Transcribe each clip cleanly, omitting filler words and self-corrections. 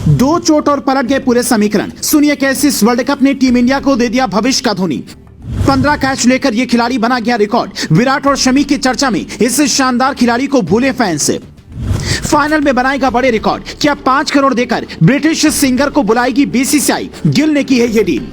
दो चोट और पलट गए पूरे समीकरण। सुनिए कैसे इस वर्ल्ड कप ने टीम इंडिया को दे दिया भविष्य का धोनी। 15 कैच लेकर ये खिलाड़ी बना गया रिकॉर्ड। विराट और शमी की चर्चा में इस शानदार खिलाड़ी को भूले फैंस। फाइनल में बनाएगा बड़े रिकॉर्ड। क्या 5 करोड़ देकर ब्रिटिश सिंगर को बुलाएगी बीसीसीआई? गिल ने की है ये डील।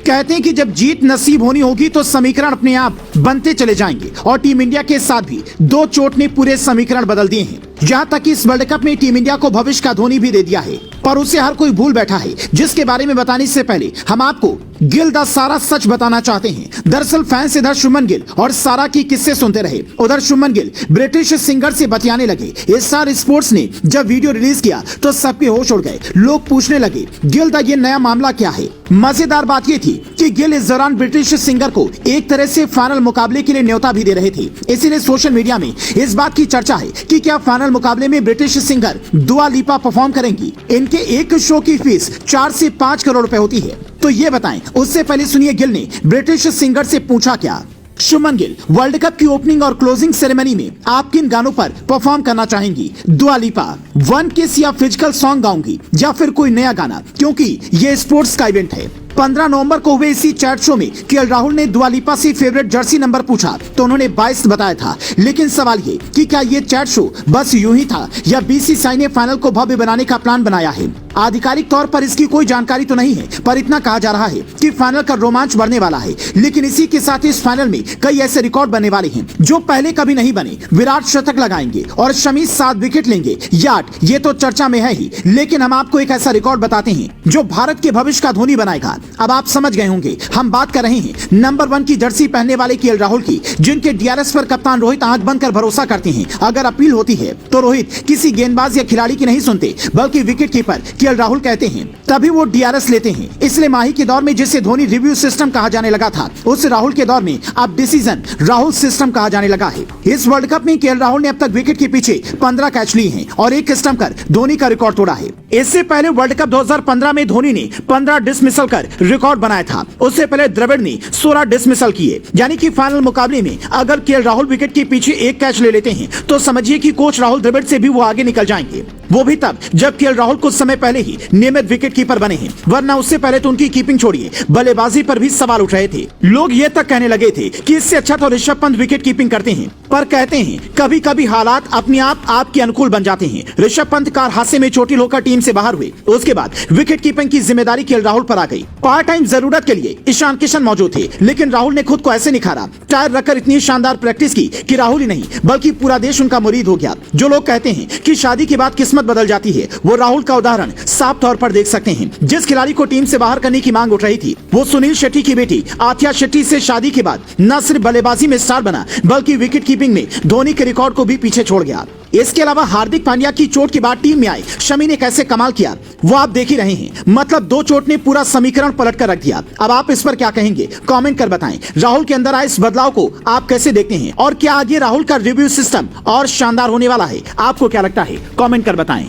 कहते हैं कि जब जीत नसीब होनी होगी तो समीकरण अपने आप बनते चले जाएंगे और टीम इंडिया के साथ भी दो चोट ने पूरे समीकरण बदल दिए हैं। जहां तक कि इस वर्ल्ड कप में टीम इंडिया को भविष्य का धोनी भी दे दिया है, पर उसे हर कोई भूल बैठा है, जिसके बारे में बताने से पहले हम आपको गिल दा सारा सच बताना चाहते हैं। दरअसल फैंस इधर शुभमन गिल और सारा की किस्से सुनते रहे, उधर शुभमन गिल ब्रिटिश सिंगर से बतियाने लगे। स्टार स्पोर्ट्स ने जब वीडियो रिलीज किया तो सबके होश उड़ गए। लोग पूछने लगे गिल दा ये नया मामला क्या है। मजेदार बात ये थी कि गिल इस दौरान ब्रिटिश सिंगर को एक तरह से फाइनल मुकाबले के लिए न्योता भी दे रहे थे। इसीलिए सोशल मीडिया में इस बात की चर्चा है कि क्या फाइनल मुकाबले में ब्रिटिश सिंगर दुआ लिपा परफॉर्म करेंगी। इनके एक शो की फीस 4 से 5 करोड़ रुपए होती है। तो ये बताएं, उससे पहले सुनिए गिल ने ब्रिटिश सिंगर से पूछा क्या। शुभमन गिल, वर्ल्ड कप की ओपनिंग और क्लोजिंग सेरेमनी में आप किन गानों पर परफॉर्म करना चाहेंगी? दुआ लिपा, वन किस या फिजिकल सॉन्ग गाऊंगी या फिर कोई नया गाना, क्योंकि ये स्पोर्ट्स का इवेंट है। 15 नवंबर को हुए इसी चैट शो में केएल राहुल ने दुआ लिपा से फेवरेट जर्सी नंबर पूछा तो उन्होंने 22 बताया था। लेकिन सवाल ये कि क्या ये चैट शो बस यूं ही था या बीसीसीआई ने फाइनल को भव्य बनाने का प्लान बनाया है? आधिकारिक तौर पर इसकी कोई जानकारी तो नहीं है, पर इतना कहा जा रहा है कि फाइनल का रोमांच बढ़ने वाला है। लेकिन इसी के साथ इस फाइनल में कई ऐसे रिकॉर्ड बनने वाले हैं जो पहले कभी नहीं बने। विराट शतक लगाएंगे और शमी 7 विकेट लेंगे या 8, ये तो चर्चा में है ही। लेकिन हम आपको एक ऐसा रिकॉर्ड बताते हैं जो भारत के भविष्य का धोनी बनाएगा। अब आप समझ गए होंगे हम बात कर रहे हैं नंबर 1 की जर्सी पहनने वाले केएल राहुल की, जिनके डीआरएस पर कप्तान रोहित आंख बंद कर भरोसा करते हैं। अगर अपील होती है तो रोहित किसी गेंदबाज या खिलाड़ी की नहीं सुनते, बल्कि विकेट कीपर केएल राहुल कहते हैं, तभी वो डीआरएस लेते हैं। इसलिए माही के दौर में जिसे धोनी रिव्यू सिस्टम कहा जाने लगा था, उस राहुल के दौर में अब डिसीजन राहुल सिस्टम कहा जाने लगा है। इस वर्ल्ड कप में केएल राहुल ने अब तक विकेट के पीछे 15 कैच लिए हैं और 1 स्टंप कर धोनी का रिकॉर्ड तोड़ा है। इससे पहले वर्ल्ड कप 2015 में धोनी ने 15 डिसमिसल कर रिकॉर्ड बनाया था। उससे पहले द्रविड़ ने 16 डिसमिसल किए। यानी कि फाइनल मुकाबले में अगर केएल राहुल विकेट के पीछे 1 कैच ले लेते हैं तो समझिए कि कोच राहुल द्रविड़ से भी वो आगे निकल जाएंगे। वो भी तब जब केएल राहुल कुछ समय पहले ही नियमित विकेट कीपर बने हैं, वरना उससे पहले तो उनकी कीपिंग छोड़िए, बल्लेबाजी पर भी सवाल उठ रहे थे। लोग ये तक कहने लगे थे कि इससे अच्छा तो ऋषभ पंत विकेट कीपिंग करते हैं। पर कहते हैं कभी कभी हालात अपने आप आपके अनुकूल बन जाते हैं। ऋषभ पंत कार हादसे में चोटिल होकर टीम से बाहर हुए। उसके बाद विकेट कीपिंग की जिम्मेदारी केएल राहुल पर आ गई। पार्ट टाइम जरूरत के लिए ईशान किशन मौजूद थे, लेकिन राहुल ने खुद को ऐसे निखारा, टायर रखकर इतनी शानदार प्रैक्टिस की कि राहुल ही नहीं बल्कि पूरा देश उनका मुरीद हो गया। जो लोग कहते हैं कि शादी के बाद किस्मत बदल जाती है, वो राहुल का उदाहरण साफ तौर पर देख सकते हैं। जिस खिलाड़ी को टीम से बाहर करने की मांग उठ रही थी, वो सुनील शेट्टी की बेटी आथिया शेट्टी से शादी के बाद न सिर्फ बल्लेबाजी में स्टार बना, बल्कि विकेट कीपिंग में धोनी के रिकॉर्ड को भी पीछे छोड़ गया। इसके अलावा हार्दिक पांड्या की चोट के बाद टीम में आए शमी ने कैसे कमाल किया, वो आप देख ही रहे हैं। मतलब 2 चोट ने पूरा समीकरण पलट कर रख दिया। अब आप इस पर क्या कहेंगे, कमेंट कर बताएं। राहुल के अंदर आए इस बदलाव को आप कैसे देखते हैं और क्या आगे राहुल का रिव्यू सिस्टम और शानदार होने वाला है? आपको क्या लगता है, कमेंट कर बताएं।